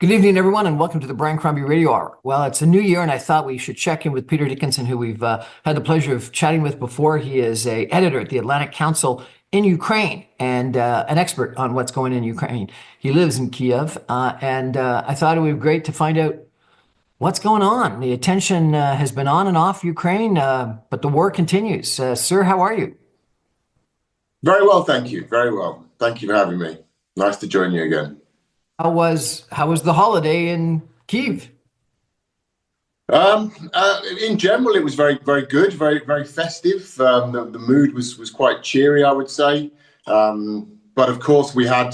Good evening, everyone, and welcome to the Brian Crombie Radio Hour. Well, it's a new year, and I thought we should check in with Peter Dickinson, who we've had the pleasure of chatting with before. He is an editor at the Atlantic Council in Ukraine and an expert on what's going on in Ukraine. He lives in Kiev, and I thought it would be great to find out what's going on. The attention has been on and off Ukraine, but the war continues. Sir, how are you? Very well, thank you. Very well. Thank you for having me. Nice to join you again. How was the holiday in Kiev? In general, it was very, very good, very, very festive. The mood was quite cheery, I would say. But of course, we had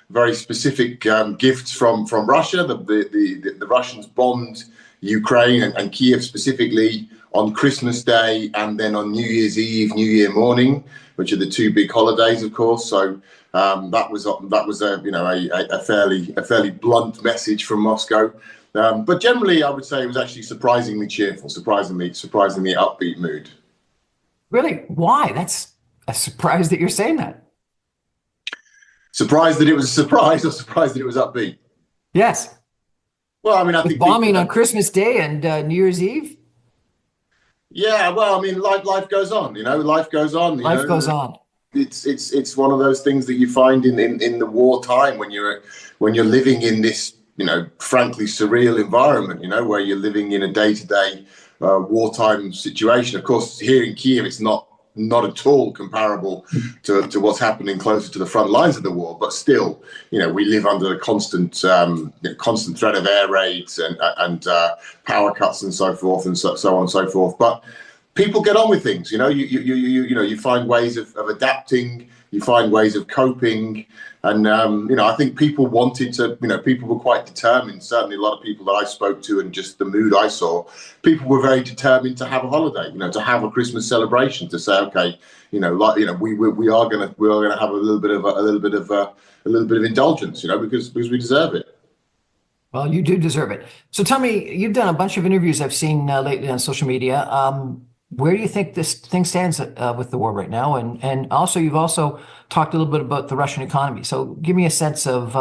very specific gifts from Russia. The Russians bombed Ukraine and Kiev specifically on Christmas Day and then on New Year's Eve, New Year morning, which are the two big holidays, of course. So that was a fairly blunt message from Moscow. But generally, I would say it was actually surprisingly cheerful, surprisingly upbeat mood. Really? Why? That's a surprise that you're saying that. Surprised that it was a surprise, or surprised that it was upbeat? Yes. Well, I mean, I think bombing on Christmas Day and New Year's Eve. Yeah, well, I mean, life goes on. Life goes on. Life goes on. It's one of those things that you find in the wartime when you're living in this frankly surreal environment. Where you're living in a day-to-day wartime situation. Of course, here in Kiev, it's not at all comparable to what's happening closer to the front lines of the war. But still, we live under a constant threat of air raids and power cuts and so forth and so on and so forth. But people get on with things. You find ways of adapting. You find ways of coping. And, I think people wanted to, people were quite determined. Certainly a lot of people that I spoke to and just the mood I saw, people were very determined to have a holiday, to have a Christmas celebration, to say, okay, we are going to have a little bit of indulgence, because we deserve it. Well, you do deserve it. So tell me, you've done a bunch of interviews I've seen lately on social media. Where do you think this thing stands with the war right now? And also, you've also talked a little bit about the Russian economy. So give me a sense of,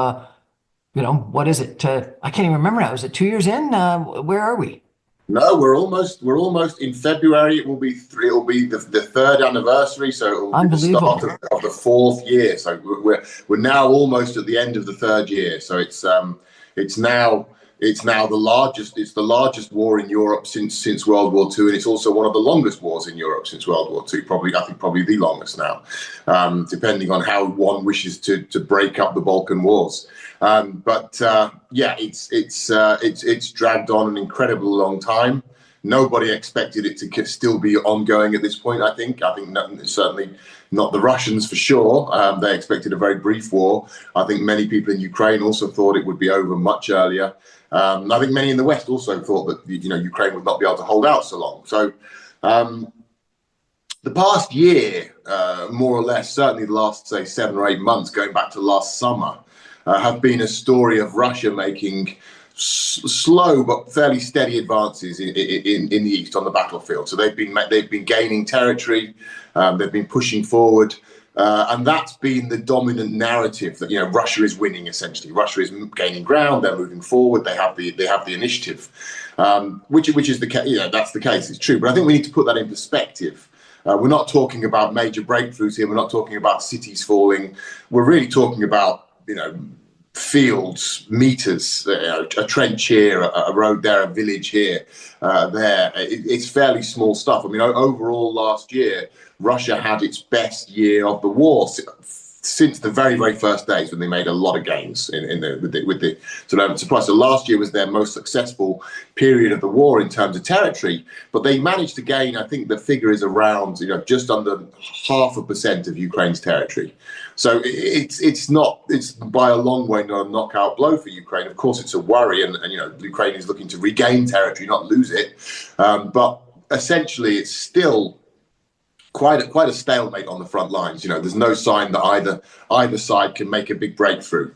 what is it? I can't even remember now. Is it 2 years in? Where are we? No, we're almost in February. It will be the third anniversary. So it will be the start of the fourth year. So we're now almost at the end of the third year. So it's now the largest war in Europe since World War II, and it's also one of the longest wars in Europe since World War II. Probably the longest now, depending on how one wishes to break up the Balkan Wars. It's dragged on an incredibly long time. Nobody expected it to still be ongoing at this point. I think certainly not the Russians for sure. They expected a very brief war. I think many people in Ukraine also thought it would be over much earlier. I think many in the West also thought that Ukraine would not be able to hold out so long. So the past year, more or less, certainly the last, say, 7 or 8 months, going back to last summer, have been a story of Russia making slow but fairly steady advances in the east on the battlefield. So they've been gaining territory, they've been pushing forward, and that's been the dominant narrative that Russia is winning. Essentially, Russia is gaining ground. They're moving forward. They have the initiative, which is the case. That's the case. It's true, but I think we need to put that in perspective. We're not talking about major breakthroughs here. We're not talking about cities falling. We're really talking about fields, meters, a trench here, a road there, a village here, there. It's fairly small stuff. I mean, overall last year, Russia had its best year of the war since the very, very first days, when they made a lot of gains with the supply. So last year was their most successful period of the war in terms of territory, but they managed to gain, I think the figure is around, just under 0.5% of Ukraine's territory. So it's by a long way not a knockout blow for Ukraine. Of course, it's a worry, and Ukraine is looking to regain territory, not lose it. But essentially, it's still quite a stalemate on the front lines. There's no sign that either side can make a big breakthrough.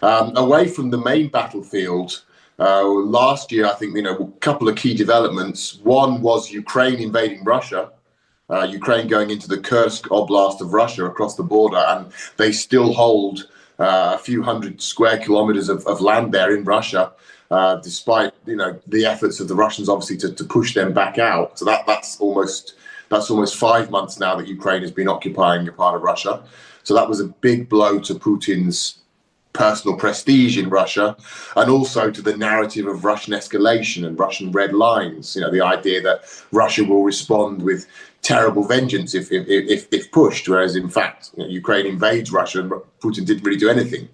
Away from the main battlefield, last year, I think, a couple of key developments. One was Ukraine invading Russia, Ukraine going into the Kursk Oblast of Russia across the border, and they still hold a few hundred square kilometers of land there in Russia, despite the efforts of the Russians, obviously, to push them back out. So that's almost 5 months now that Ukraine has been occupying a part of Russia. So that was a big blow to Putin's personal prestige in Russia, and also to the narrative of Russian escalation and Russian red lines. The idea that Russia will respond with terrible vengeance if pushed, whereas in fact Ukraine invades Russia and Putin didn't really do anything.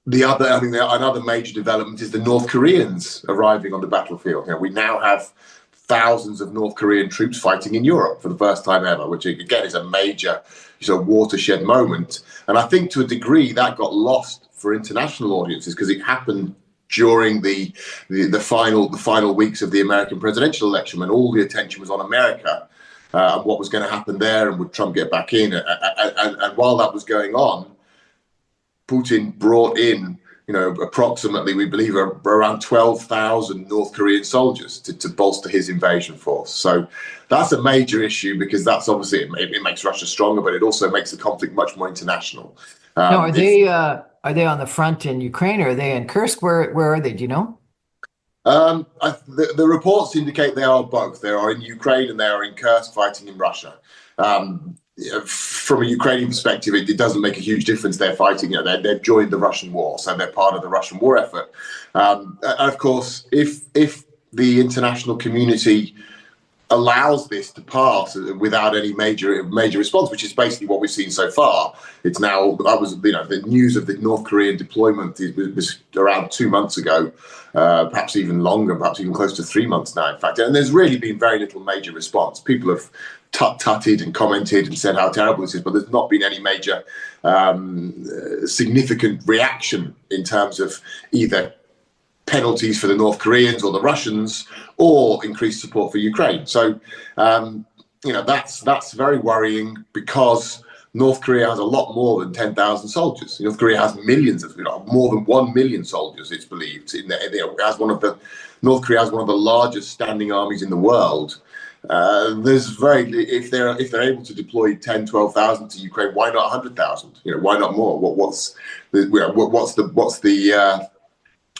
Another major development is the North Koreans arriving on the battlefield. We now have thousands of North Korean troops fighting in Europe for the first time ever, which again is a major watershed moment. And I think to a degree that got lost for international audiences because it happened during the final weeks of the American presidential election, when all the attention was on America and what was going to happen there, and would Trump get back in. And while that was going on, Putin brought in approximately, we believe, around 12,000 North Korean soldiers to bolster his invasion force. So that's a major issue, because that's obviously, it makes Russia stronger, but it also makes the conflict much more international. Now, are they on the front in Ukraine, or are they in Kursk? Where are they? Do you know? The reports indicate they are both. They are in Ukraine and they are in Kursk fighting in Russia. From a Ukrainian perspective, it doesn't make a huge difference. They're fighting, they've joined the Russian war, so they're part of the Russian war effort. And of course, if the international community allows this to pass without any major response, which is basically what we've seen so far. It's now, the news of the North Korean deployment was around 2 months ago, perhaps even longer, perhaps even close to 3 months now, in fact. And there's really been very little major response. People have tutted and commented and said how terrible this is, but there's not been any major significant reaction in terms of either penalties for the North Koreans or the Russians, or increased support for Ukraine. So, that's very worrying, because North Korea has a lot more than 10,000 soldiers. North Korea has millions of, more than 1 million soldiers, it's believed. North Korea has one of the largest standing armies in the world. If they're able to deploy 10, 12,000 to Ukraine, why not 100,000? Why not more?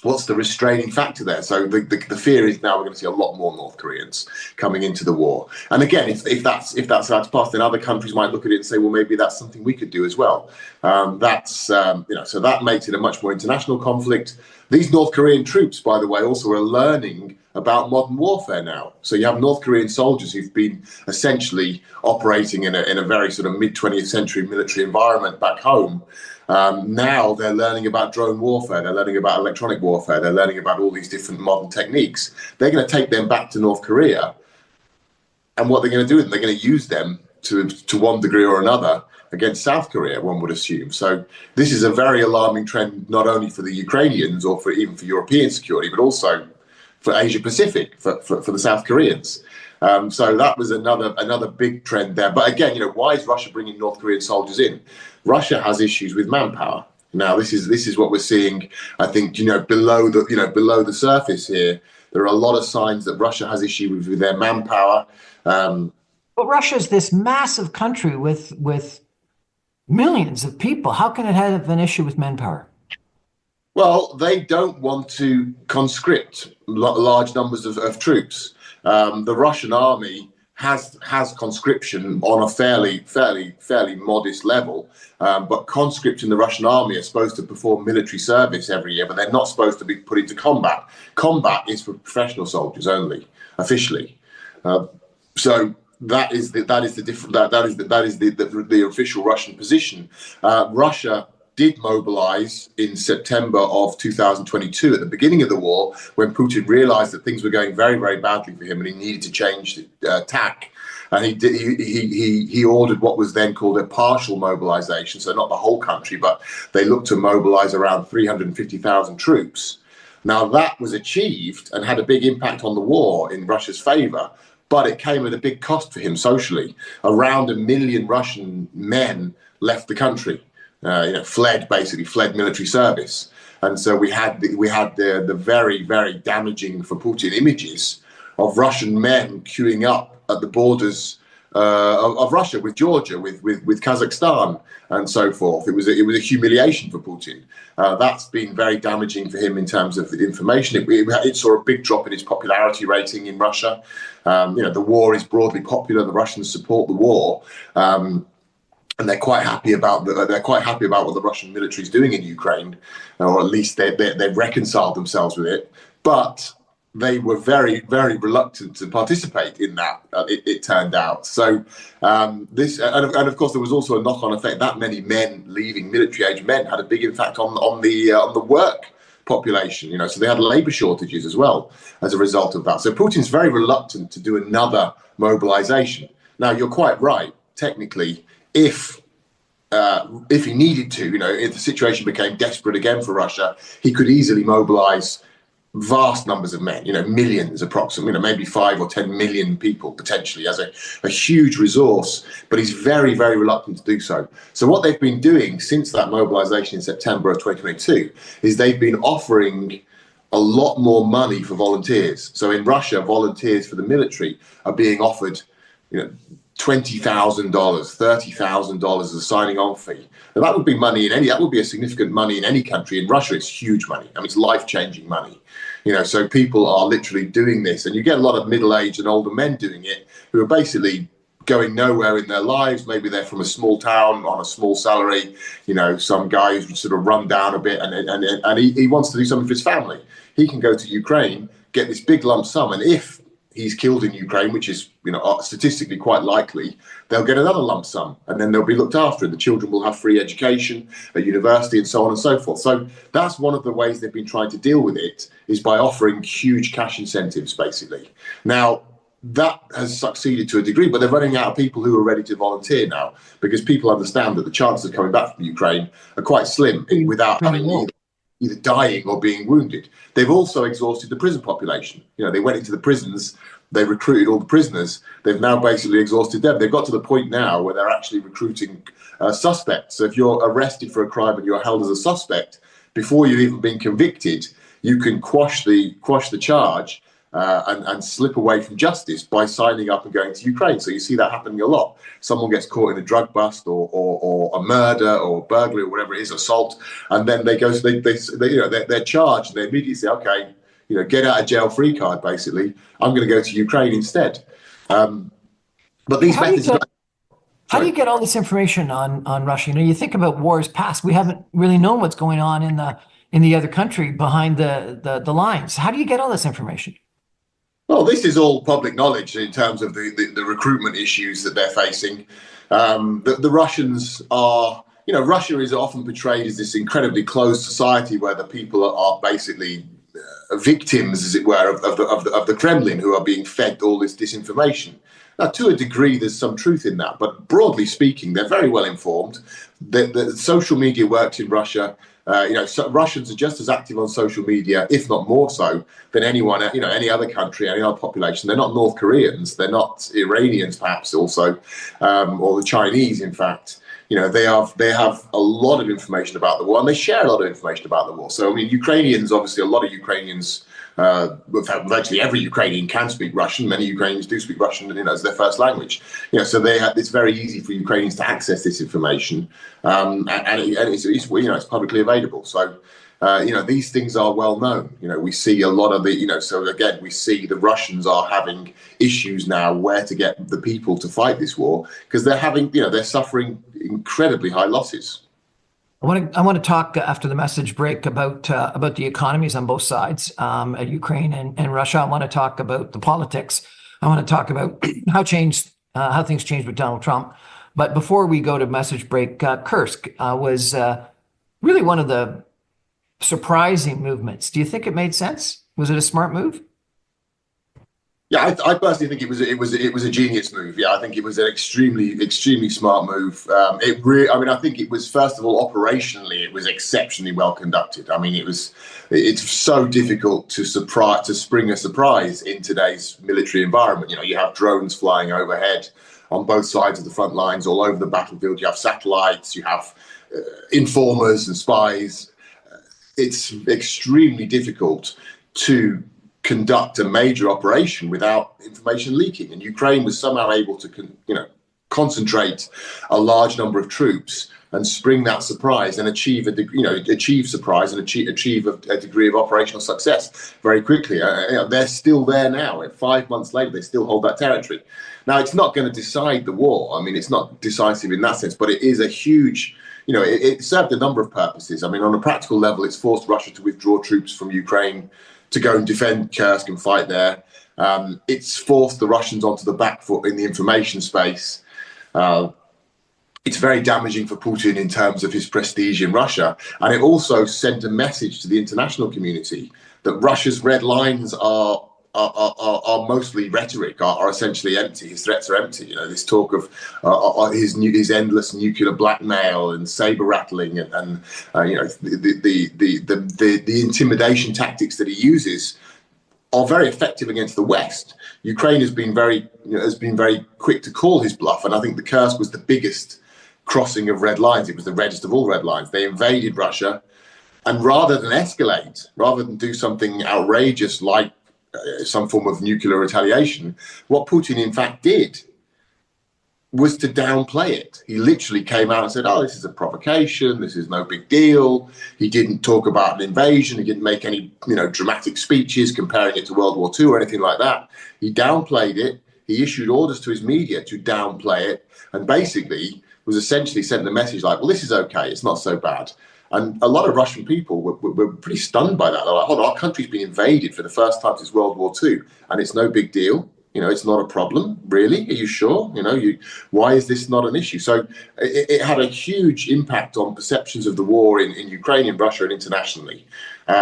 What's the restraining factor there? So the fear is now we're going to see a lot more North Koreans coming into the war. And again, if that's how to pass, then other countries might look at it and say, well, maybe that's something we could do as well. So that makes it a much more international conflict. These North Korean troops, by the way, also are learning about modern warfare now. So you have North Korean soldiers who've been essentially operating in a very sort of mid-20th century military environment back home. Now they're learning about drone warfare, they're learning about electronic warfare, they're learning about all these different modern techniques. They're going to take them back to North Korea, and what they're going to do with them, they're going to use them to one degree or another against South Korea, one would assume. So this is a very alarming trend, not only for the Ukrainians or even for European security, but also for Asia Pacific, for the South Koreans. So that was another big trend there. But again, why is Russia bringing North Korean soldiers in? Russia has issues with manpower. Now, this is what we're seeing. I think below the surface here, there are a lot of signs that Russia has issues with their manpower. But Russia's this massive country with millions of people. How can it have an issue with manpower? Well, they don't want to conscript large numbers of troops. The Russian army has conscription on a fairly modest level, but conscripts in the Russian army are supposed to perform military service every year, but they're not supposed to be put into combat. Combat is for professional soldiers only, officially. So that is the official Russian position. Russia did mobilize in September of 2022 at the beginning of the war, when Putin realized that things were going very, very badly for him and he needed to change tack. And he ordered what was then called a partial mobilization, so not the whole country, but they looked to mobilize around 350,000 troops. Now that was achieved and had a big impact on the war in Russia's favor, but it came at a big cost for him socially. Around 1 million Russian men left the country. Fled military service, and so we had the very, very damaging for Putin images of Russian men queuing up at the borders of Russia, with Georgia, with Kazakhstan, and so forth. It was a humiliation for Putin. That's been very damaging for him in terms of the information. It saw a big drop in his popularity rating in Russia. The war is broadly popular. The Russians support the war. And they're quite happy about what the Russian military is doing in Ukraine, or at least they've reconciled themselves with it. But they were very, very reluctant to participate in that. It turned out. So and of course there was also a knock-on effect. That many men leaving, military-age men, had a big impact on the work population. So they had labour shortages as well as a result of that. So Putin's very reluctant to do another mobilisation. Now you're quite right. Technically, if he needed to, if the situation became desperate again for Russia, he could easily mobilise vast numbers of men, millions approximately, maybe 5 or 10 million people potentially as a huge resource, but he's very, very reluctant to do so. So what they've been doing since that mobilization in September of 2022 is they've been offering a lot more money for volunteers. So in Russia, volunteers for the military are being offered, $20,000, $30,000 as a signing on fee. Now that would be that would be a significant money in any country. In Russia, it's huge money. It's life-changing money. So people are literally doing this, and you get a lot of middle-aged and older men doing it who are basically going nowhere in their lives. Maybe they're from a small town on a small salary, some guy who's sort of run down a bit, and he wants to do something for his family. He can go to Ukraine, get this big lump sum, and if he's killed in Ukraine, which is statistically quite likely, they'll get another lump sum, and then they'll be looked after, and the children will have free education at university and so on and so forth. So that's one of the ways they've been trying to deal with it, is by offering huge cash incentives, basically. Now, that has succeeded to a degree, but they're running out of people who are ready to volunteer now, because people understand that the chances of coming back from Ukraine are quite slim without having either dying or being wounded. They've also exhausted the prison population. They went into the prisons, they recruited all the prisoners. They've now basically exhausted them. They've got to the point now where they're actually recruiting suspects. So if you're arrested for a crime and you're held as a suspect, before you've even been convicted, you can quash the charge and slip away from justice by signing up and going to Ukraine. So you see that happening a lot. Someone gets caught in a drug bust or a murder or burglary or whatever it is, assault, and then they're charged, and they immediately say, okay, get out of jail free card, basically. I'm going to go to Ukraine instead. But these methods. How do you get all this information on Russia? You think about wars past. We haven't really known what's going on in the other country behind the lines. How do you get all this information? Well, this is all public knowledge in terms of the recruitment issues that they're facing. The Russians are, Russia is often portrayed as this incredibly closed society where the people are basically victims, as it were, of the Kremlin, who are being fed all this disinformation. Now, to a degree, there's some truth in that, but broadly speaking, they're very well informed. The social media works in Russia. Russians are just as active on social media, if not more so, than anyone, any other country, any other population. They're not North Koreans. They're not Iranians, perhaps also, or the Chinese, in fact. They have a lot of information about the war, and they share a lot of information about the war. So, Ukrainians, obviously, a lot of Ukrainians, virtually every Ukrainian can speak Russian. Many Ukrainians do speak Russian, as their first language. So it's very easy for Ukrainians to access this information, and it's publicly available. So, these things are well known. We see a lot of so again, we see the Russians are having issues now where to get the people to fight this war, because they're suffering incredibly high losses. I want to talk after the message break about the economies on both sides, Ukraine and Russia. I want to talk about the politics. I want to talk about how things changed with Donald Trump. But before we go to message break, Kursk was really one of the surprising movements. Do you think it made sense? Was it a smart move? Yeah, I personally think it was a genius move. Yeah, I think it was an extremely smart move. I think it was, first of all, operationally, it was exceptionally well conducted. It's so difficult to spring a surprise in today's military environment. You have drones flying overhead on both sides of the front lines, all over the battlefield. You have satellites, you have informers and spies. It's extremely difficult to conduct a major operation without information leaking. And Ukraine was somehow able to, concentrate a large number of troops and spring that surprise and achieve surprise and achieve a degree of operational success very quickly. They're still there now. 5 months later, they still hold that territory. Now, it's not going to decide the war. I mean, it's not decisive in that sense, but it is a huge, it served a number of purposes. I mean, on a practical level, it's forced Russia to withdraw troops from Ukraine to go and defend Kursk and fight there. It's forced the Russians onto the back foot in the information space. It's very damaging for Putin in terms of his prestige in Russia. And it also sent a message to the international community that Russia's red lines are mostly rhetoric, are essentially empty. His threats are empty. This talk of his endless nuclear blackmail and saber rattling and the intimidation tactics that he uses are very effective against the West. Ukraine has been very quick to call his bluff, and I think the Kursk was the biggest crossing of red lines. It was the reddest of all red lines. They invaded Russia, and rather than escalate, rather than do something outrageous like some form of nuclear retaliation, what Putin in fact did was to downplay it. He literally came out and said, "Oh, this is a provocation. This is no big deal." He didn't talk about an invasion. He didn't make any, dramatic speeches comparing it to World War II or anything like that. He downplayed it. He issued orders to his media to downplay it, and basically was essentially sent the message like, "Well, this is okay. It's not so bad." And a lot of Russian people were pretty stunned by that. They're like, "Hold on, our country's been invaded for the first time since World War II, and it's no big deal. It's not a problem, really. Are you sure? Why is this not an issue?" So it had a huge impact on perceptions of the war in Ukraine, in Russia, and internationally.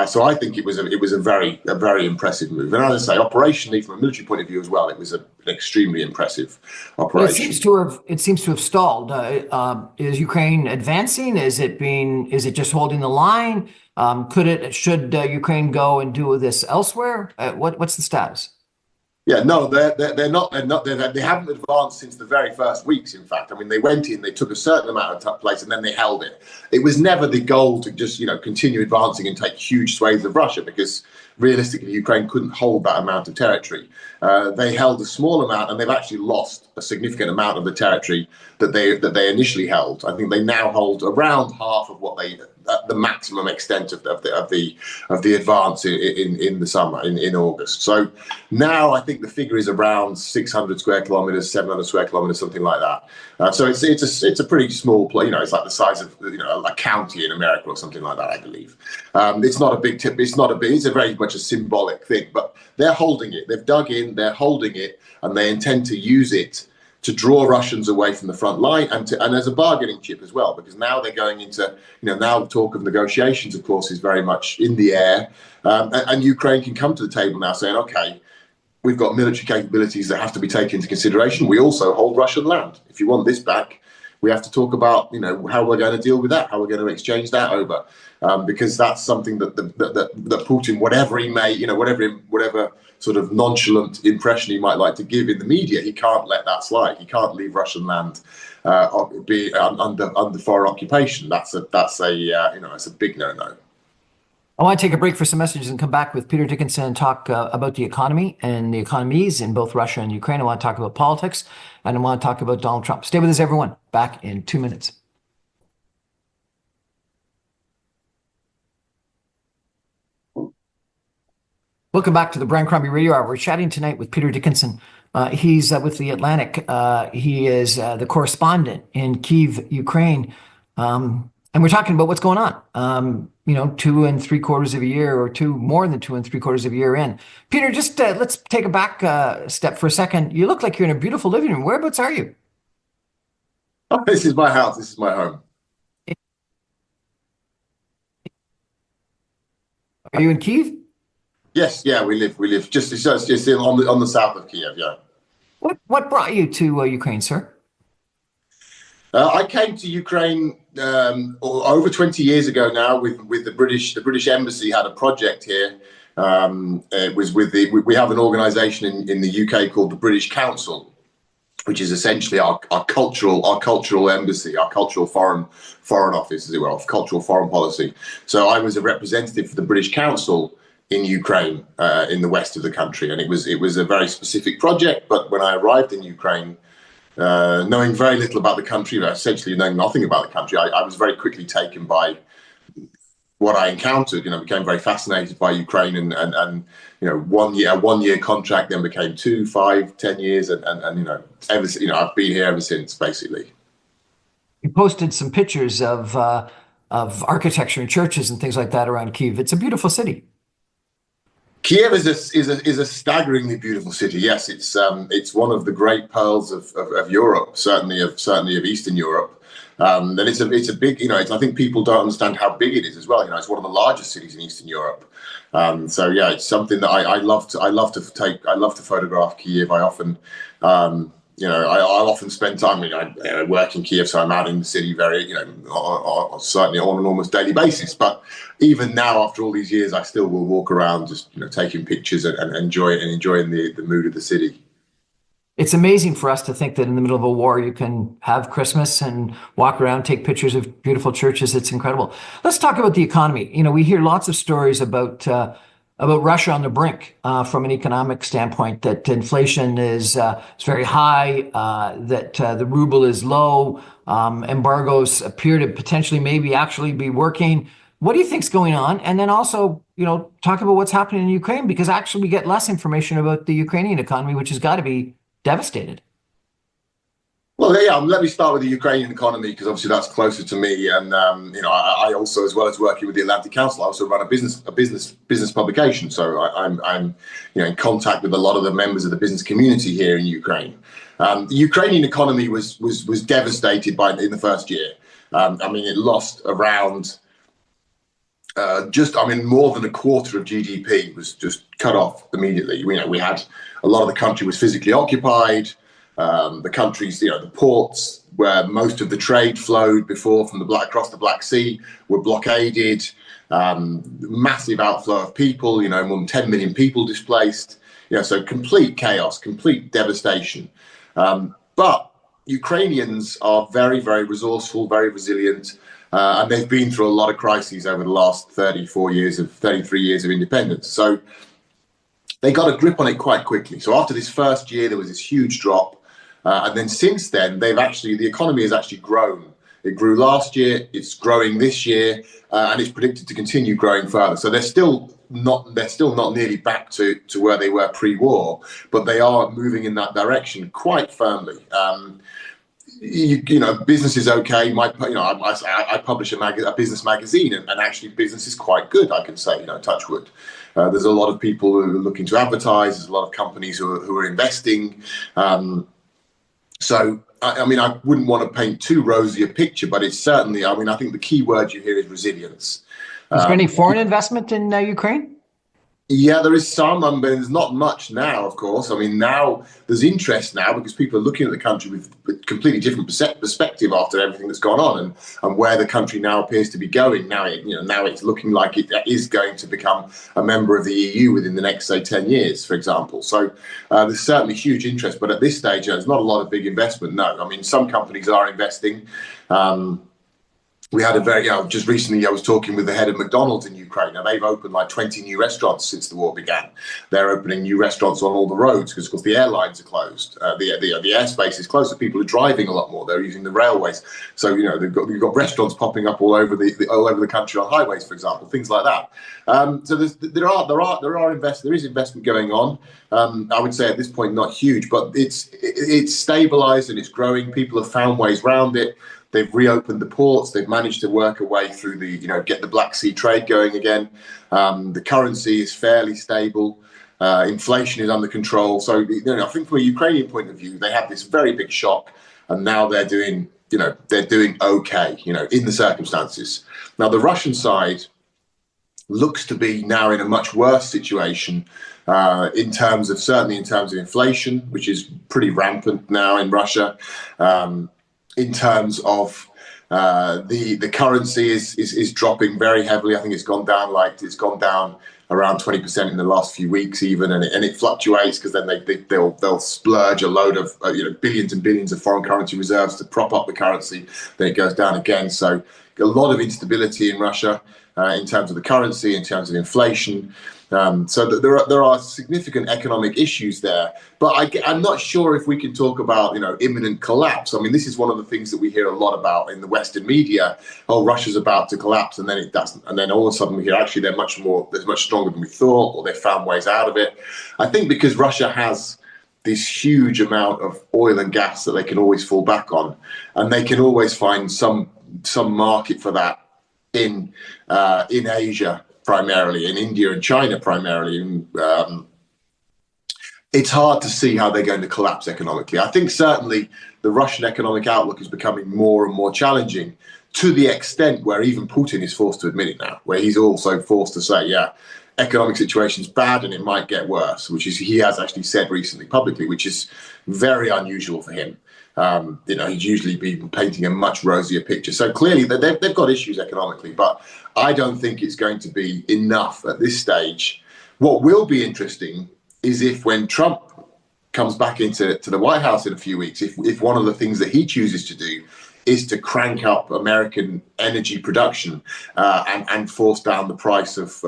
So I think it was a very impressive move. And as I say, operationally, from a military point of view as well, it was an extremely impressive operation. Well, it seems to have stalled. Is Ukraine advancing? Is it just holding the line? Should Ukraine go and do this elsewhere? What's the status? Yeah, no, they're not. They haven't advanced since the very first weeks. In fact, I mean, they went in, they took a certain amount of place, and then they held it. It was never the goal to just, continue advancing and take huge swathes of Russia, because realistically, Ukraine couldn't hold that amount of territory. They held a small amount, and they've actually lost a significant amount of the territory that they initially held. I think they now hold around half of what the maximum extent of the advance in the summer, in August. So now I think the figure is around 600 square kilometers, 700 square kilometers, something like that. So it's a pretty small place. It's like the size of a county in America or something like that, I believe. It's not a big tip. It's a very much a symbolic thing, but they're holding it. They've dug in. They're holding it, and they intend to use it to draw Russians away from the front line and as a bargaining chip as well, because now they're going into, now the talk of negotiations, of course, is very much in the air. And Ukraine can come to the table now saying, okay, we've got military capabilities that have to be taken into consideration. We also hold Russian land. If you want this back, we have to talk about, how we're going to deal with that, how we're going to exchange that over, because that's something that Putin, whatever he may, whatever sort of nonchalant impression he might like to give in the media, he can't let that slide. He can't leave Russian land be under foreign occupation. That's a big no-no. I want to take a break for some messages and come back with Peter Dickinson and talk about the economy and the economies in both Russia and Ukraine. I want to talk about politics, and I want to talk about Donald Trump. Stay with us, everyone. Back in 2 minutes. Welcome back to the Brian Crombie Radio Hour. We're chatting tonight with Peter Dickinson. He's with The Atlantic. He is the correspondent in Kyiv, Ukraine. And we're talking about what's going on, 2 3/4 of a year, or more than 2 3/4 of a year in. Peter, just let's take a back step for a second. You look like you're in a beautiful living room. Whereabouts are you? Oh, this is my house. This is my home. Are you in Kyiv? Yes, yeah, we live just on the south of Kiev. Yeah. What brought you to Ukraine, sir? I came to Ukraine over 20 years ago now with the British Embassy had a project here. It was we have an organisation in the UK called the British Council, which is essentially our cultural embassy, our cultural foreign office, as it were, cultural foreign policy. So I was a representative for the British Council in Ukraine, in the west of the country, and it was a very specific project. But when I arrived in Ukraine, knowing very little about the country, essentially knowing nothing about the country, I was very quickly taken by what I encountered. Became very fascinated by Ukraine, and 1 year contract then became 2, 5, 10 years, and I've been here ever since, basically. You posted some pictures of architecture and churches and things like that around Kyiv. It's a beautiful city. Kiev is a staggeringly beautiful city. Yes, it's one of the great pearls of Europe, certainly of Eastern Europe. And it's a big, I think people don't understand how big it is as well. It's one of the largest cities in Eastern Europe. So yeah, it's something that I love to photograph Kiev. I often, I'll often spend time. I work in Kiev, so I'm out in the city very, certainly on an almost daily basis. But even now, after all these years, I still will walk around, just taking pictures and enjoying the mood of the city. It's amazing for us to think that in the middle of a war, you can have Christmas and walk around, take pictures of beautiful churches. It's incredible. Let's talk about the economy. We hear lots of stories about Russia on the brink from an economic standpoint, that inflation is very high, that the ruble is low, embargoes appear to potentially maybe actually be working. What do you think's going on? And then also, talk about what's happening in Ukraine, because actually we get less information about the Ukrainian economy, which has got to be devastated. Well, yeah, let me start with the Ukrainian economy, because obviously that's closer to me. And I also, as well as working with the Atlantic Council, I also run a business publication. So I'm in contact with a lot of the members of the business community here in Ukraine. The Ukrainian economy was devastated in the first year. It lost around more than a quarter of GDP was just cut off immediately. We had a lot of the country was physically occupied. The countries, the ports where most of the trade flowed before from across the Black Sea were blockaded. Massive outflow of people, more than 10 million people displaced. So complete chaos, complete devastation. But Ukrainians are very, very resourceful, very resilient. And they've been through a lot of crises over the last 33 years of independence. So they got a grip on it quite quickly. So after this first year, there was this huge drop. And then since then, the economy has actually grown. It grew last year, it's growing this year, and it's predicted to continue growing further. So they're still not nearly back to where they were pre-war, but they are moving in that direction quite firmly. Business is okay. I publish a business magazine, and actually business is quite good, I can say, touch wood. There's a lot of people who are looking to advertise. There's a lot of companies who are investing. So, I wouldn't want to paint too rosy a picture, but it's certainly, I think the key word you hear is resilience. Is there any foreign investment in Ukraine? Yeah, there is some, but there's not much now, of course. Now there's interest now because people are looking at the country with a completely different perspective after everything that's gone on, and where the country now appears to be going. Now it's looking like it is going to become a member of the EU within the next, say, 10 years, for example. So there's certainly huge interest, but at this stage, there's not a lot of big investment. No, some companies are investing. We had just recently I was talking with the head of McDonald's in Ukraine. Now they've opened like 20 new restaurants since the war began. They're opening new restaurants on all the roads because, of course, the airlines are closed. The airspace is closed, so people are driving a lot more. They're using the railways. So, you've got restaurants popping up all over the country on highways, for example, things like that. So there is investment going on. I would say at this point, not huge, but it's stabilized and it's growing. People have found ways around it. They've reopened the ports. They've managed to work a way through get the Black Sea trade going again. The currency is fairly stable. Inflation is under control. So, I think from a Ukrainian point of view, they had this very big shock, and now they're doing okay, in the circumstances. Now, the Russian side looks to be now in a much worse situation in terms of inflation, which is pretty rampant now in Russia. In terms of the currency is dropping very heavily. I think it's gone down around 20% in the last few weeks even, and it fluctuates because then they'll splurge a load of billions and billions of foreign currency reserves to prop up the currency. Then it goes down again. So a lot of instability in Russia in terms of the currency, in terms of inflation. So that there are significant economic issues there, but I'm not sure if we can talk about imminent collapse. I mean, this is one of the things that we hear a lot about in the Western media. Oh, Russia's about to collapse, and then it doesn't, and then all of a sudden we hear actually they're much stronger than we thought, or they've found ways out of it. I think because Russia has this huge amount of oil and gas that they can always fall back on, and they can always find some market for that in Asia, primarily in India and China primarily. It's hard to see how they're going to collapse economically. I think certainly the Russian economic outlook is becoming more and more challenging, to the extent where even Putin is forced to admit it now, where he's also forced to say, yeah, economic situation's bad and it might get worse, which is he has actually said recently publicly, which is very unusual for him. He's usually been painting a much rosier picture. So clearly they've got issues economically, but I don't think it's going to be enough at this stage. What will be interesting is if when Trump comes back into the White House in a few weeks, if one of the things that he chooses to do is to crank up American energy production and force down the price of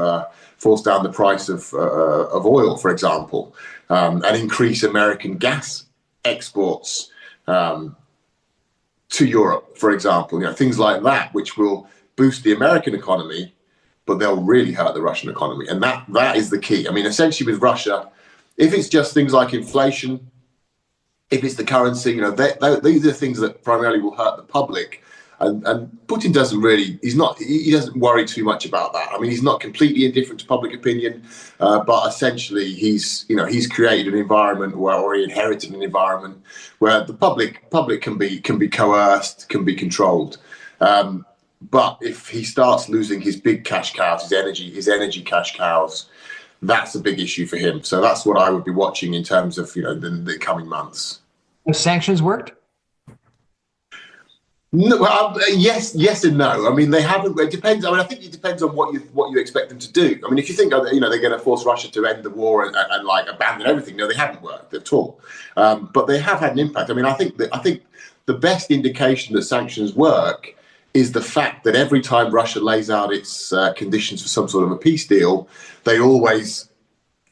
oil, for example, and increase American gas exports to Europe, for example, things like that, which will boost the American economy, but they'll really hurt the Russian economy. And that is the key. I mean, essentially with Russia, if it's just things like inflation, if it's the currency, these are things that primarily will hurt the public. And Putin he doesn't worry too much about that. I mean, he's not completely indifferent to public opinion, but essentially he's created an environment or he inherited an environment where the public can be coerced, can be controlled. But if he starts losing his big cash cows, his energy cash cows, that's a big issue for him. So that's what I would be watching in terms of the coming months. Have sanctions worked? No, yes and no. I mean, they haven't. It depends. I mean, I think it depends on what you expect them to do. I mean, if you think they're going to force Russia to end the war and like abandon everything, no, they haven't worked at all. But they have had an impact. I mean, I think the best indication that sanctions work is the fact that every time Russia lays out its conditions for some sort of a peace deal, they always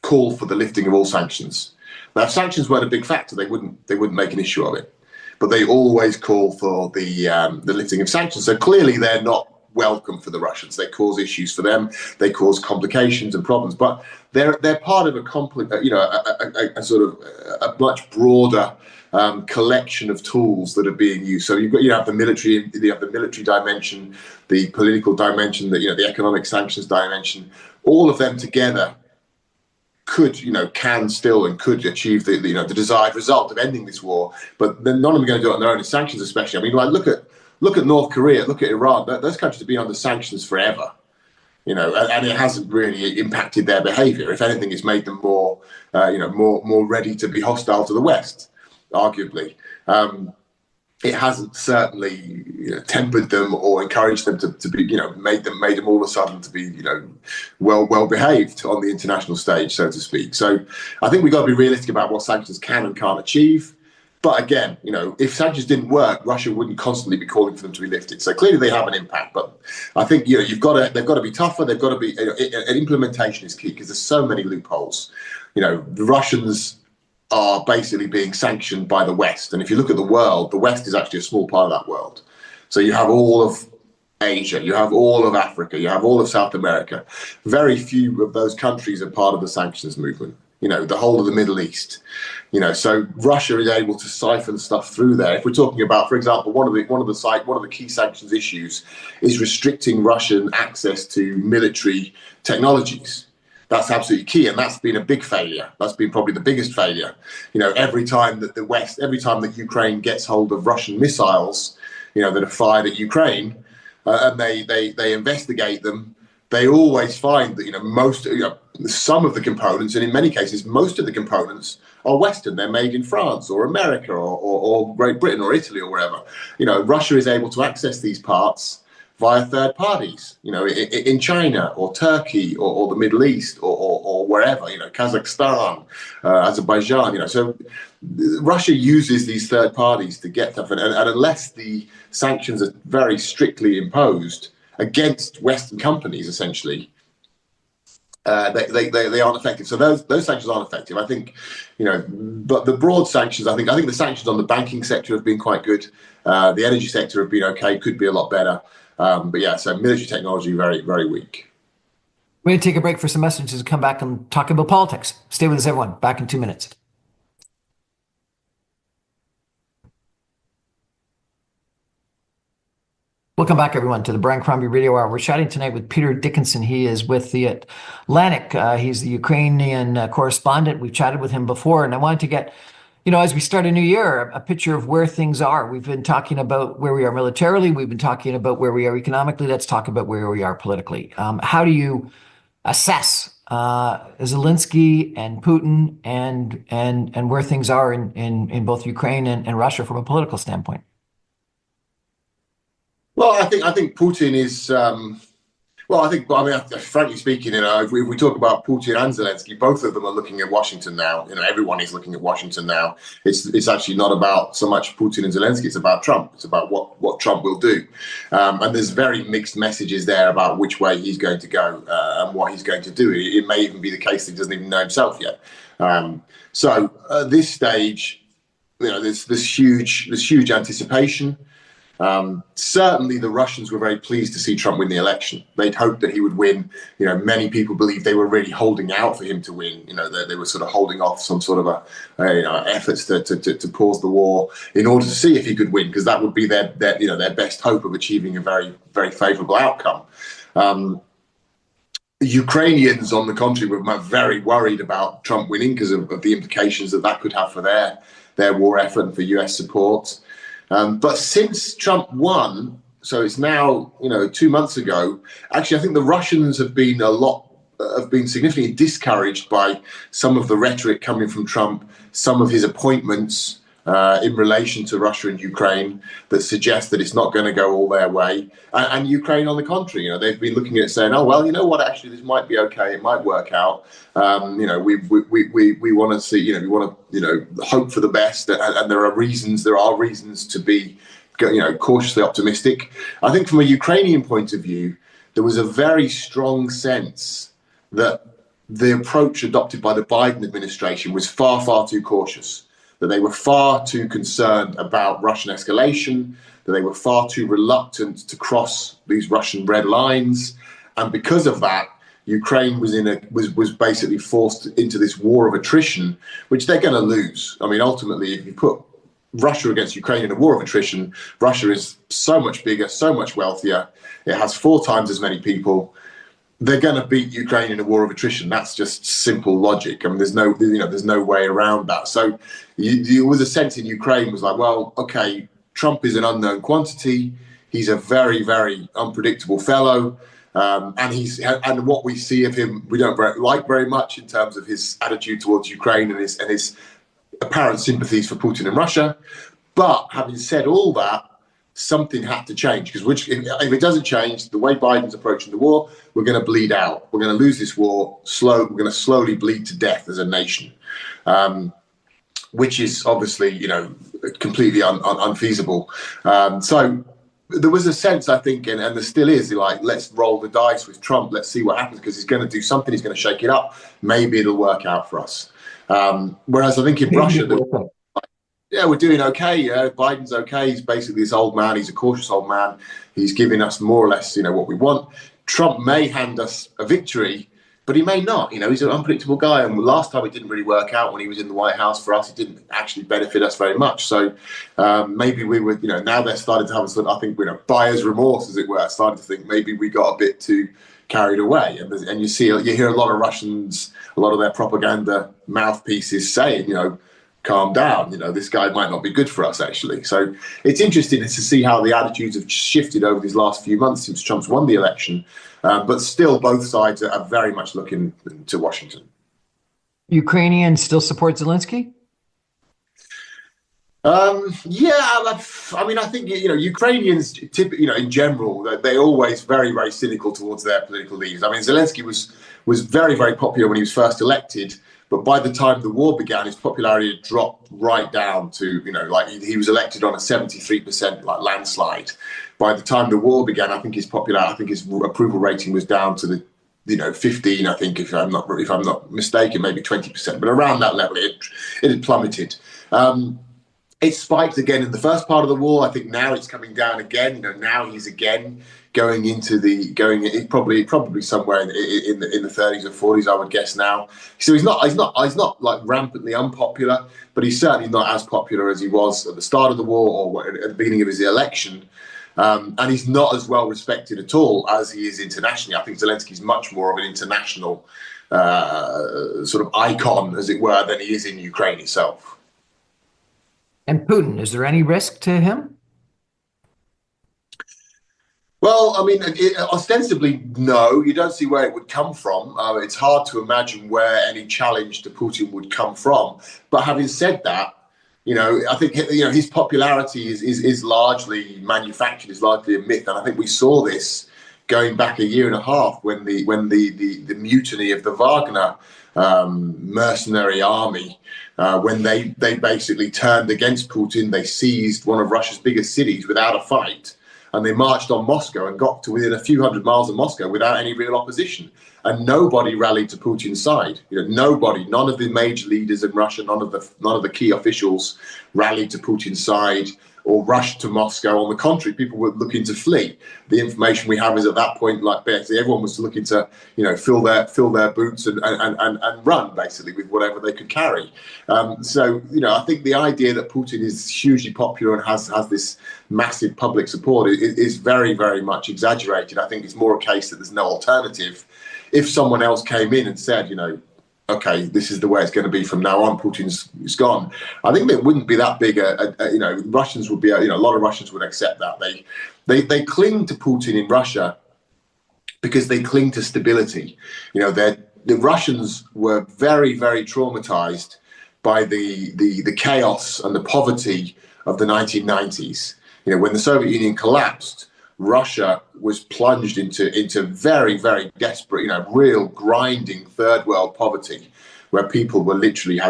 call for the lifting of all sanctions. Now, if sanctions weren't a big factor, they wouldn't make an issue of it. But they always call for the lifting of sanctions. So clearly they're not welcome for the Russians. They cause issues for them. They cause complications and problems. But they're part of a sort of a much broader collection of tools that are being used. So you have the military dimension, the political dimension, the economic sanctions dimension. All of them together could achieve the desired result of ending this war, but none of them are going to do it on their own. Sanctions, especially. I mean, like look at North Korea, look at Iran. Those countries have been under sanctions forever, and it hasn't really impacted their behaviour. If anything, it's made them more ready to be hostile to the West, arguably. It hasn't certainly tempered them or encouraged them to be, made them all of a sudden to be, well behaved on the international stage, so to speak. So I think we've got to be realistic about what sanctions can and can't achieve. But again, if sanctions didn't work, Russia wouldn't constantly be calling for them to be lifted. So clearly they have an impact. But I think they've got to be tougher. They've got to be implementation is key because there's so many loopholes. The Russians are basically being sanctioned by the West. And if you look at the world, the West is actually a small part of that world. So you have all of Asia, you have all of Africa, you have all of South America. Very few of those countries are part of the sanctions movement. The whole of the Middle East. So Russia is able to siphon stuff through there. If we're talking about, for example, one of the key sanctions issues is restricting Russian access to military technologies. That's absolutely key, and that's been a big failure. That's been probably the biggest failure. Every time that Ukraine gets hold of Russian missiles, that are fired at Ukraine, and they investigate them, they always find that some of the components, and in many cases most of the components, are Western. They're made in France or America or Great Britain or Italy or wherever. Russia is able to access these parts via third parties, in China or Turkey or the Middle East or wherever, Kazakhstan, Azerbaijan, so Russia uses these third parties to get stuff. And unless the sanctions are very strictly imposed against Western companies, essentially, they aren't effective. So those sanctions aren't effective. I think, but the broad sanctions, I think the sanctions on the banking sector have been quite good. The energy sector have been okay, could be a lot better. But yeah, so military technology, very, very weak. We're going to take a break for some messages and come back and talk about politics. Stay with us, everyone. Back in 2 minutes. Welcome back, everyone, to the Brian Crombie Radio Hour. We're chatting tonight with Peter Dickinson. He is with the Atlantic. He's the Ukrainian correspondent. We've chatted with him before, and I wanted to get, as we start a new year, a picture of where things are. We've been talking about where we are militarily. We've been talking about where we are economically. Let's talk about where we are politically. How do you assess Zelensky and Putin and where things are in both Ukraine and Russia from a political standpoint? Well, I think Putin is. Frankly speaking, if we talk about Putin and Zelensky, both of them are looking at Washington now. Everyone is looking at Washington now. It's actually not about so much Putin and Zelensky. It's about Trump. It's about what Trump will do. And there's very mixed messages there about which way he's going to go and what he's going to do. It may even be the case that he doesn't even know himself yet. So at this stage, there's this huge anticipation. Certainly the Russians were very pleased to see Trump win the election. They'd hoped that he would win. Many people believe they were really holding out for him to win. They were sort of holding off some sort of efforts to pause the war in order to see if he could win, because that would be their best hope of achieving a very, very favorable outcome. Ukrainians, on the contrary, were very worried about Trump winning because of the implications that could have for their war effort and for US support. But since Trump won, so it's now 2 months ago. Actually, I think the Russians have been significantly discouraged by some of the rhetoric coming from Trump, some of his appointments in relation to Russia and Ukraine that suggest that it's not going to go all their way. And Ukraine, on the contrary, they've been looking at it saying, oh well, you know what? Actually, this might be okay. It might work out. We want to see. We want to hope for the best. And there are reasons to be cautiously optimistic. I think from a Ukrainian point of view, there was a very strong sense that the approach adopted by the Biden administration was far, far too cautious, that they were far too concerned about Russian escalation, that they were far too reluctant to cross these Russian red lines. And because of that, Ukraine was basically forced into this war of attrition, which they're going to lose. I mean, ultimately, if you put Russia against Ukraine in a war of attrition, Russia is so much bigger, so much wealthier. It has 4 times as many people. They're going to beat Ukraine in a war of attrition. That's just simple logic. I mean, there's no way around that. So there was a sense in Ukraine was like, well, okay, Trump is an unknown quantity. He's a very, very unpredictable fellow. And what we see of him, we don't like very much in terms of his attitude towards Ukraine and his apparent sympathies for Putin and Russia. But having said all that, something had to change, because if it doesn't change, the way Biden's approaching the war, we're going to bleed out. We're going to lose this war. We're going to slowly bleed to death as a nation, which is obviously, completely unfeasible. So there was a sense, I think, and there still is, like, let's roll the dice with Trump. Let's see what happens, because he's going to do something. He's going to shake it up. Maybe it'll work out for us. Whereas I think in Russia, we're doing okay. Biden's okay. He's basically this old man. He's a cautious old man. He's giving us more or less, what we want. Trump may hand us a victory, but he may not. He's an unpredictable guy. And last time it didn't really work out when he was in the White House for us. It didn't actually benefit us very much. So maybe we would, now they're starting to have I think, buyer's remorse, as it were, starting to think maybe we got a bit too carried away. And you hear a lot of Russians, a lot of their propaganda mouthpieces saying, calm down, this guy might not be good for us, actually. So it's interesting to see how the attitudes have shifted over these last few months since Trump's won the election. But still, both sides are very much looking to Washington. Ukrainians still support Zelensky? I mean, I think Ukrainians, in general, they're always very, very cynical towards their political leaders. I mean, Zelensky was very, very popular when he was first elected, but by the time the war began, his popularity had dropped right down to he was elected on a 73% landslide. By the time the war began, I think his approval rating was down to the 15. I think if I'm not mistaken, maybe 20%, but around that level, it had plummeted. It spiked again in the first part of the war. I think now it's coming down again. Now he's again going probably somewhere in the 30s or 40s, I would guess now. So he's not like rampantly unpopular, but he's certainly not as popular as he was at the start of the war or at the beginning of his election. And he's not as well respected at all as he is internationally. I think Zelensky's much more of an international sort of icon, as it were, than he is in Ukraine itself. And Putin, is there any risk to him? Well, I mean, ostensibly, no. You don't see where it would come from. It's hard to imagine where any challenge to Putin would come from. But having said that, I think his popularity is largely manufactured, is largely a myth, and I think we saw this going back a year and a half when the mutiny of the Wagner mercenary army, when they basically turned against Putin. They seized one of Russia's biggest cities without a fight, and they marched on Moscow and got to within a few hundred miles of Moscow without any real opposition. And nobody rallied to Putin's side. Nobody, none of the major leaders in Russia, none of the key officials rallied to Putin's side or rushed to Moscow. On the contrary, people were looking to flee. The information we have is at that point, like basically everyone was looking to, fill their boots and run basically with whatever they could carry. So I think the idea that Putin is hugely popular and has this massive public support is very, very much exaggerated. I think it's more a case that there's no alternative. If someone else came in and said, okay, this is the way it's going to be from now on, Putin's gone, I think there wouldn't be that big Russians would be, a lot of Russians would accept that. They cling to Putin in Russia because they cling to stability. The Russians were very, very traumatized by the chaos and the poverty of the 1990s. When the Soviet Union collapsed, Russia was plunged into very, very desperate, real grinding third world poverty, where people were literally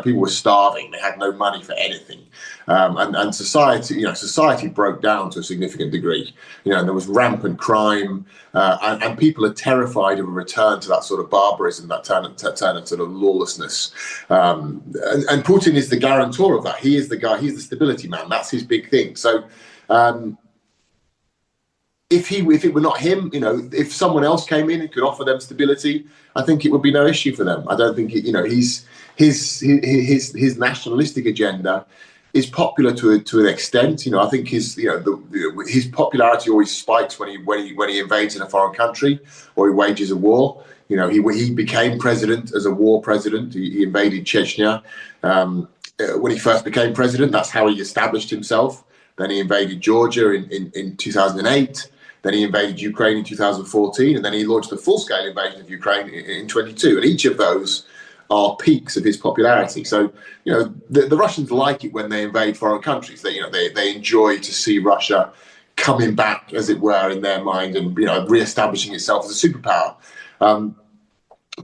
people were starving. They had no money for anything, and society broke down to a significant degree. There was rampant crime, and people are terrified of a return to that sort of barbarism, that turn of sort of lawlessness. And Putin is the guarantor of that. He is the guy. He's the stability man. That's his big thing. So. If it were not him, if someone else came in and could offer them stability, I think it would be no issue for them. I don't think his nationalistic agenda is popular to an extent. I think his popularity always spikes when he invades in a foreign country or he wages a war. He became president as a war president. He invaded Chechnya when he first became president. That's how he established himself. Then he invaded Georgia in 2008. Then he invaded Ukraine in 2014, and then he launched a full-scale invasion of Ukraine in 22. And each of those are peaks of his popularity. So, the Russians like it when they invade foreign countries. They enjoy to see Russia coming back, as it were, in their mind and re-establishing itself as a superpower.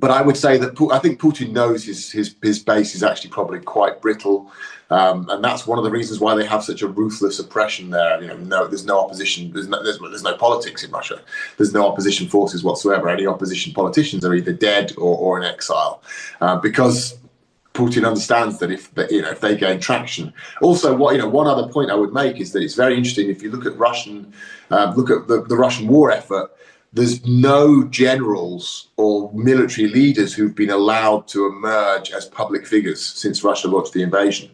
But I would say that I think Putin knows his base is actually probably quite brittle. And that's one of the reasons why they have such a ruthless oppression there. There's no opposition. There's no politics in Russia. There's no opposition forces whatsoever. Any opposition politicians are either dead or in exile, because Putin understands that if they gain traction. Also, one other point I would make is that it's very interesting if you look at the Russian war effort. There's no generals or military leaders who've been allowed to emerge as public figures since Russia launched the invasion,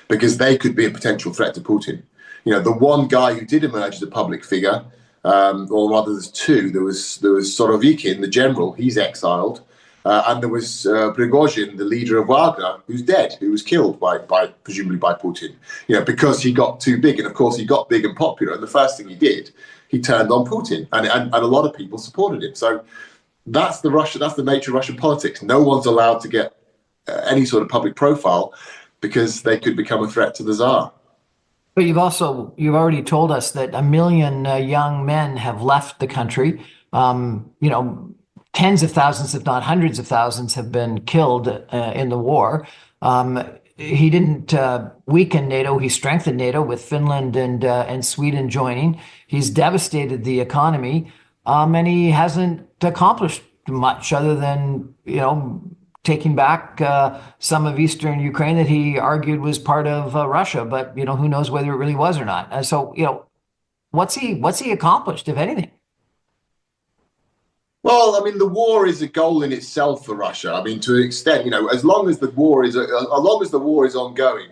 because they could be a potential threat to Putin. The one guy who did emerge as a public figure, or rather there's two, there was Sorovikin, the general, he's exiled, and there was Prigozhin, the leader of Wagner, who's dead, who was killed presumably by Putin, because he got too big. And of course he got big and popular, and the first thing he did, he turned on Putin, and a lot of people supported him. So that's the nature of Russian politics. No one's allowed to get any sort of public profile. because they could become a threat to the Tsar. But you've already told us that 1 million young men have left the country. You know, tens of thousands, if not hundreds of thousands, have been killed in the war. He didn't weaken NATO; he strengthened NATO with Finland and Sweden joining. He's devastated the economy, and he hasn't accomplished much other than taking back some of eastern Ukraine that he argued was part of Russia, but who knows whether it really was or not. And so, what's he accomplished, if anything? Well, I mean, the war is a goal in itself for Russia. I mean, to an extent, as long as the war is ongoing,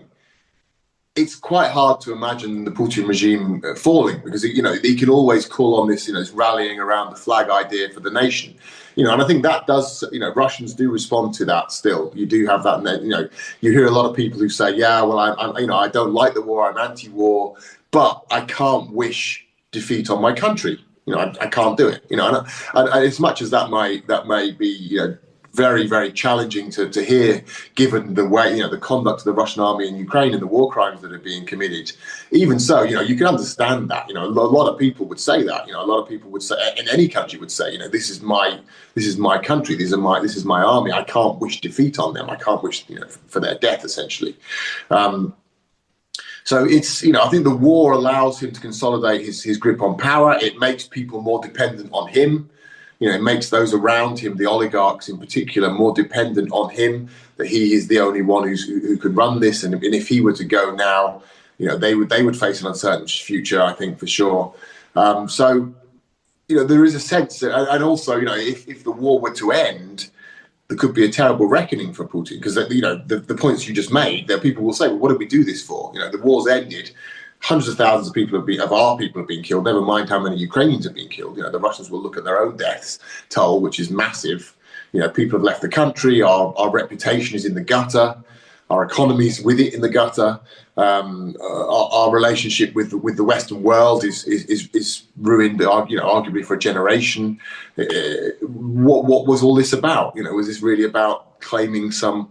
it's quite hard to imagine the Putin regime falling, because he can always call on this this rallying around the flag idea for the nation, and I think that does Russians do respond to that still. You do have that, and you hear a lot of people who say, yeah, well, I don't like the war, I'm anti-war, but I can't wish defeat on my country. I can't do it. And as much as that may be very, very challenging to hear, given the way the conduct of the Russian army in Ukraine and the war crimes that are being committed. Even so, you can understand that. A lot of people would say that. A lot of people would say, in any country would say, this is my country. This is my army. I can't wish defeat on them. I can't wish for their death, essentially. So it's, I think the war allows him to consolidate his grip on power. It makes people more dependent on him. It makes those around him, the oligarchs in particular, more dependent on him, that he is the only one who could run this. And if he were to go now, they would face an uncertain future, I think, for sure. So there is a sense that, and also, if the war were to end, there could be a terrible reckoning for Putin, because the points you just made, that people will say, well, what did we do this for? The war's ended. Hundreds of thousands of people have been killed. Never mind how many Ukrainians have been killed. The Russians will look at their own deaths toll, which is massive. People have left the country. Our reputation is in the gutter. Our economy's with it in the gutter. Our relationship with the Western world is ruined. Arguably for a generation. What was all this about? Was this really about claiming some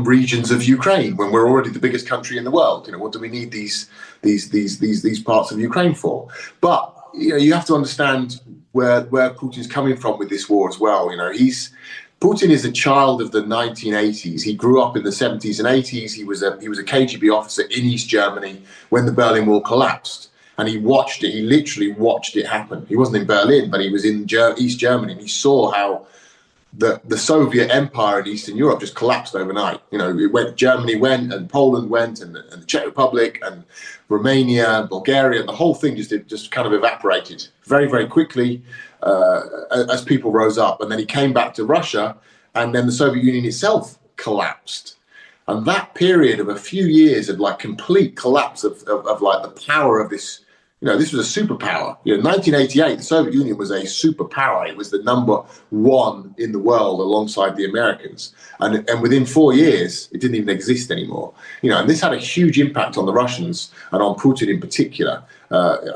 regions of Ukraine when we're already the biggest country in the world? What do we need these parts of Ukraine for? But you have to understand where Putin's coming from with this war as well. Putin is a child of the 1980s. He grew up in the 70s and 80s. He was a KGB officer in East Germany when the Berlin Wall collapsed, and he watched it. He literally watched it happen. He wasn't in Berlin, but he was in East Germany, and he saw how the Soviet Empire in Eastern Europe just collapsed overnight. Germany went, and Poland went, and the Czech Republic, and Romania, Bulgaria, and the whole thing just kind of evaporated very, very quickly as people rose up. And then he came back to Russia, and then the Soviet Union itself collapsed. And that period of a few years of complete collapse of the power of this. This was a superpower. 1988, the Soviet Union was a superpower. It was the number one in the world alongside the Americans. And within 4 years, it didn't even exist anymore. And this had a huge impact on the Russians and on Putin in particular,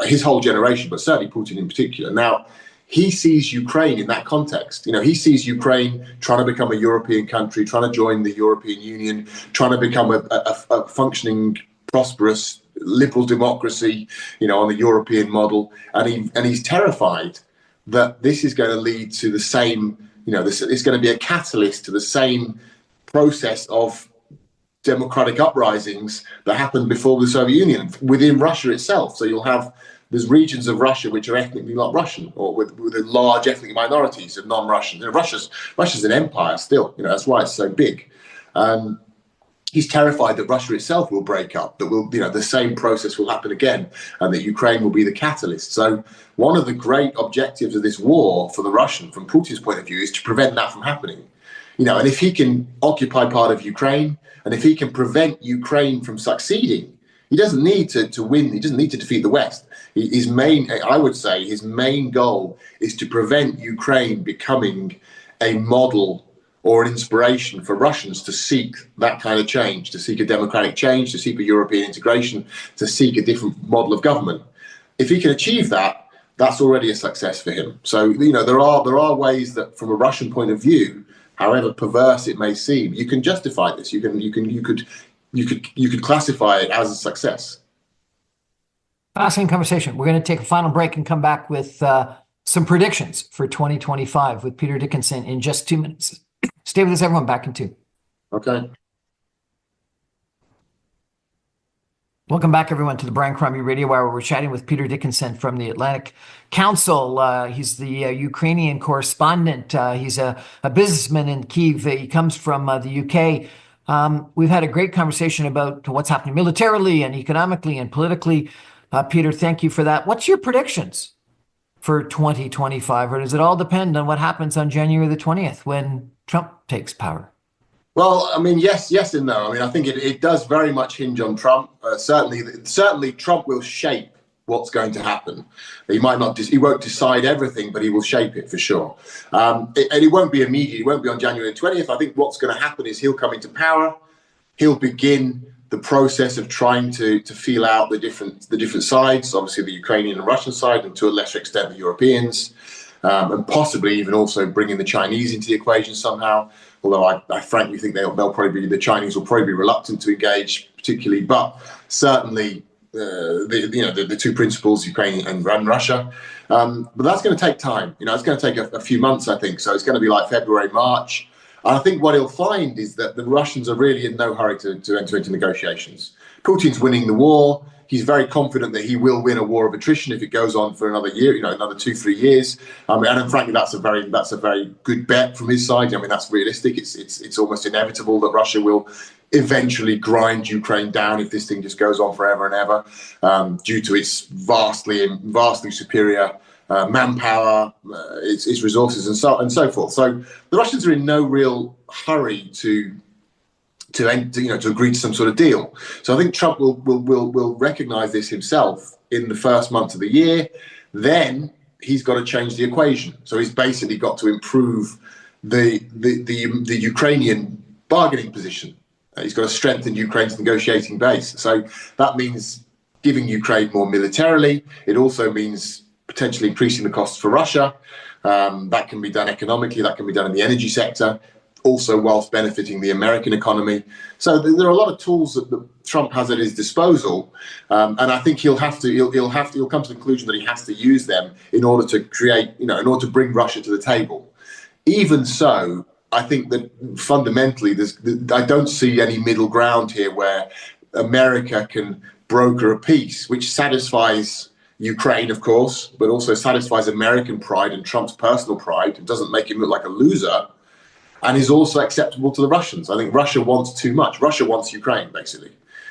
his whole generation, but certainly Putin in particular. Now, he sees Ukraine in that context. He sees Ukraine trying to become a European country, trying to join the European Union, trying to become a functioning, prosperous, liberal democracy, on the European model, and he's terrified that this is going to lead to the same, it's going to be a catalyst to the same process of democratic uprisings that happened before the Soviet Union within Russia itself. So there's regions of Russia which are ethnically not Russian, or with large ethnic minorities of non-Russian. Russia's an empire still. That's why it's so big. He's terrified that Russia itself will break up, that the same process will happen again, and that Ukraine will be the catalyst. So one of the great objectives of this war for the Russian, from Putin's point of view, is to prevent that from happening. And if he can occupy part of Ukraine, and if he can prevent Ukraine from succeeding, he doesn't need to win. He doesn't need to defeat the West. His main goal is to prevent Ukraine becoming a model or an inspiration for Russians to seek that kind of change, to seek a democratic change, to seek a European integration, to seek a different model of government. If he can achieve that, that's already a success for him. So, there are ways that, from a Russian point of view, however perverse it may seem, you can justify this. You could classify it as a success. Fascinating conversation. We're going to take a final break and come back with some predictions for 2025 with Peter Dickinson in just 2 minutes. Stay with us, everyone. Back in 2. Okay. Welcome back, everyone, to the Brian Crombie Radio Hour. We're chatting with Peter Dickinson from the Atlantic Council. He's the Ukrainian correspondent. He's a businessman in Kyiv. He comes from the UK. We've had a great conversation about what's happening militarily and economically and politically. Peter, thank you for that. What's your predictions for 2025? Or does it all depend on what happens on January the 20th when Trump takes power? Well, I mean, yes and no. I mean, I think it does very much hinge on Trump. Certainly, Trump will shape what's going to happen. He won't decide everything, but he will shape it for sure. And it won't be immediate. It won't be on January 20th. I think what's going to happen is he'll come into power. He'll begin the process of trying to feel out the different sides, obviously the Ukrainian and Russian side, and to a lesser extent the Europeans, and possibly even also bringing the Chinese into the equation somehow. Although I frankly think the Chinese will probably be reluctant to engage particularly, but certainly the two principals, Ukraine and Russia. But that's going to take time. It's going to take a few months, I think. So it's going to be like February, March. And I think what he'll find is that the Russians are really in no hurry to enter into negotiations. Putin's winning the war. He's very confident that he will win a war of attrition if it goes on for another year, another 2-3 years. And frankly, that's a very good bet from his side. I mean, that's realistic. It's almost inevitable that Russia will eventually grind Ukraine down if this thing just goes on forever and ever, due to its vastly superior manpower, its resources, and so forth. So the Russians are in no real hurry to agree to some sort of deal. So I think Trump will recognise this himself in the first months of the year. Then he's got to change the equation. So he's basically got to improve the Ukrainian bargaining position. He's got to strengthen Ukraine's negotiating base. So that means giving Ukraine more militarily. It also means potentially increasing the costs for Russia. That can be done economically. That can be done in the energy sector, also whilst benefiting the American economy. So there are a lot of tools that Trump has at his disposal, and I think he'll come to the conclusion that he has to use them in order to create, in order to bring Russia to the table. Even so, I think that fundamentally, I don't see any middle ground here where America can broker a peace which satisfies Ukraine, of course, but also satisfies American pride and Trump's personal pride. It doesn't make him look like a loser, and is also acceptable to the Russians. I think Russia wants too much. Russia wants Ukraine, basically.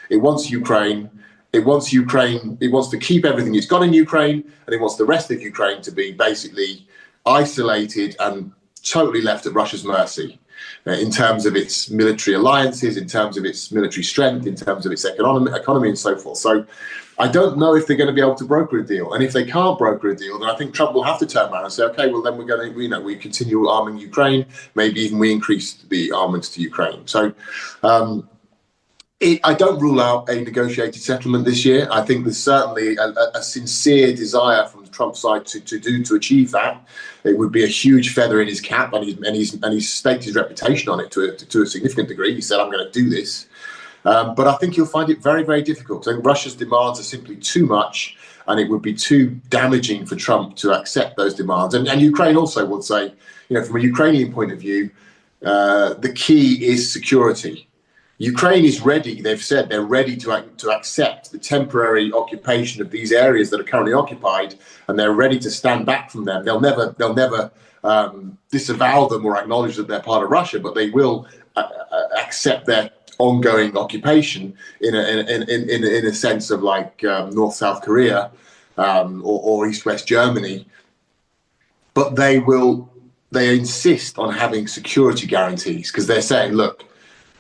It wants Ukraine. It wants to keep everything it's got in Ukraine, and it wants the rest of Ukraine to be basically isolated and totally left at Russia's mercy in terms of its military alliances, in terms of its military strength, in terms of its economy and so forth. So I don't know if they're going to be able to broker a deal. And if they can't broker a deal, then I think Trump will have to turn around and say, okay, well, then we're going to, we continue arming Ukraine. Maybe even we increase the armaments to Ukraine. So I don't rule out a negotiated settlement this year. I think there's certainly a sincere desire from the Trump side to achieve that. It would be a huge feather in his cap, and he's staked his reputation on it to a significant degree. He said, I'm going to do this. But I think you'll find it very, very difficult. I think Russia's demands are simply too much, and it would be too damaging for Trump to accept those demands. And Ukraine also would say, from a Ukrainian point of view, the key is security. Ukraine is ready. They've said they're ready to accept the temporary occupation of these areas that are currently occupied, and they're ready to stand back from them. They'll never disavow them or acknowledge that they're part of Russia, but they will accept their ongoing occupation in a sense of like North-South Korea or East-West Germany. But they insist on having security guarantees, because they're saying, look,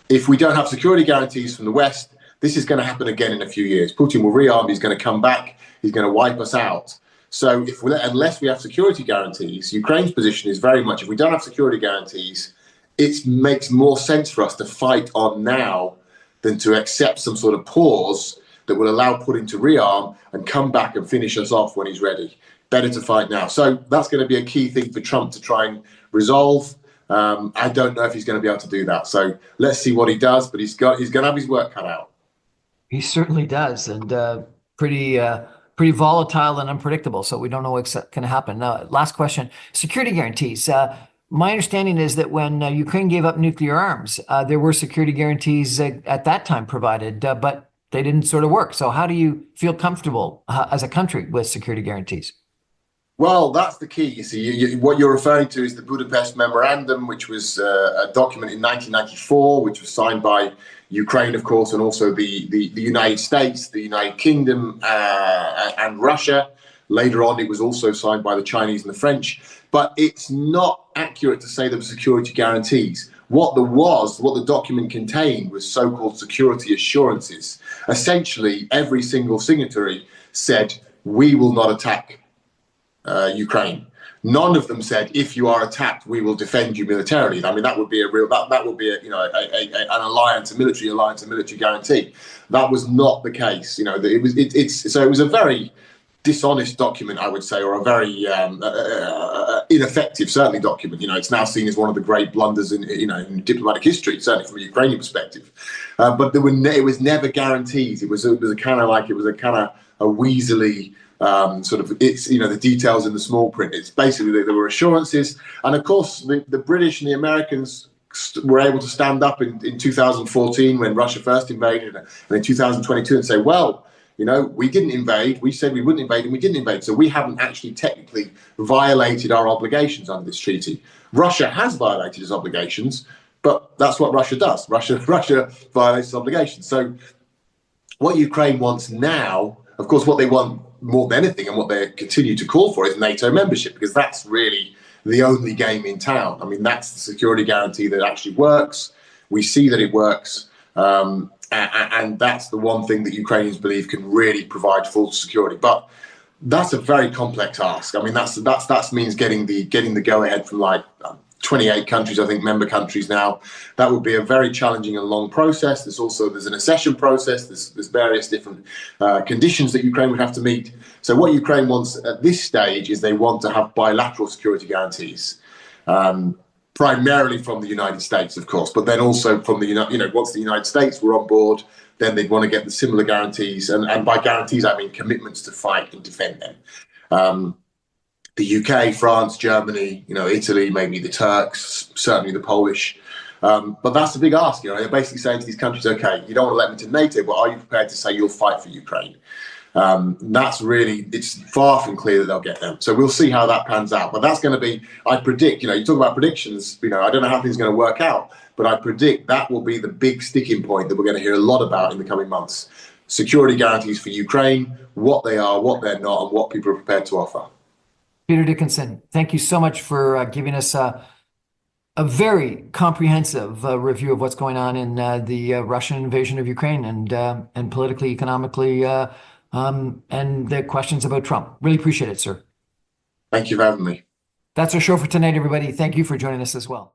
if we don't have security guarantees from the West, this is going to happen again in a few years. Putin will rearm, he's going to come back, he's going to wipe us out. So unless we have security guarantees, Ukraine's position is very much, if we don't have security guarantees, it makes more sense for us to fight on now than to accept some sort of pause that will allow Putin to rearm and come back and finish us off when he's ready. Better to fight now. So that's going to be a key thing for Trump to try and resolve. I don't know if he's going to be able to do that. So let's see what he does, but he's going to have his work cut out. He certainly does, and pretty pretty volatile and unpredictable. So we don't know what's going to happen. Last question: security guarantees. My understanding is that when Ukraine gave up nuclear arms, there were security guarantees at that time provided, but they didn't sort of work. So how do you feel comfortable as a country with security guarantees? Well, that's the key. You see, what you're referring to is the Budapest Memorandum, which was a document in 1994, which was signed by Ukraine, of course, and also the United States, the United Kingdom, and Russia. Later on, it was also signed by the Chinese and the French. But it's not accurate to say there were security guarantees. What the document contained was so-called security assurances. Essentially, every single signatory said, we will not attack Ukraine. None of them said, if you are attacked, we will defend you militarily. I mean, that would be an alliance, a military guarantee. That was not the case. It was a very dishonest document, I would say, or a very ineffective, certainly, document. It's now seen as one of the great blunders in diplomatic history, certainly from a Ukrainian perspective. But it was never guarantees. It was a kind of a weaselly the details in the small print. It's basically there were assurances, and of course the British and the Americans were able to stand up in 2014 when Russia first invaded, and in 2022 and say, well, we didn't invade. We said we wouldn't invade, and we didn't invade. So we haven't actually technically violated our obligations under this treaty. Russia has violated its obligations, but that's what Russia does. Russia violates its obligations. So what Ukraine wants now, of course, what they want more than anything, and what they continue to call for, is NATO membership, because that's really the only game in town. I mean, that's the security guarantee that actually works. We see that it works. And that's the one thing that Ukrainians believe can really provide full security. But that's a very complex ask. I mean, that means getting the go-ahead from 28 countries, I think, member countries now. That would be a very challenging and long process. There's an accession process. There's various different conditions that Ukraine would have to meet. So what Ukraine wants at this stage is they want to have bilateral security guarantees, primarily from the United States, of course, but then also from once the United States were on board, then they'd want to get the similar guarantees. And by guarantees, I mean commitments to fight and defend them. The UK, France, Germany, Italy, maybe the Turks, certainly the Polish. But that's a big ask. They're basically saying to these countries, okay, you don't want to let me to NATO, but are you prepared to say you'll fight for Ukraine? It's far from clear that they'll get them. So we'll see how that pans out. But that's going to be, I predict, you talk about predictions, I don't know how things are going to work out, but I predict that will be the big sticking point that we're going to hear a lot about in the coming months. Security guarantees for Ukraine, what they are, what they're not, and what people are prepared to offer. Peter Dickinson, thank you so much for giving us a very comprehensive review of what's going on in the Russian invasion of Ukraine and politically, economically, and the questions about Trump. Really appreciate it, sir. Thank you for having me. That's our show for tonight, everybody. Thank you for joining us as well.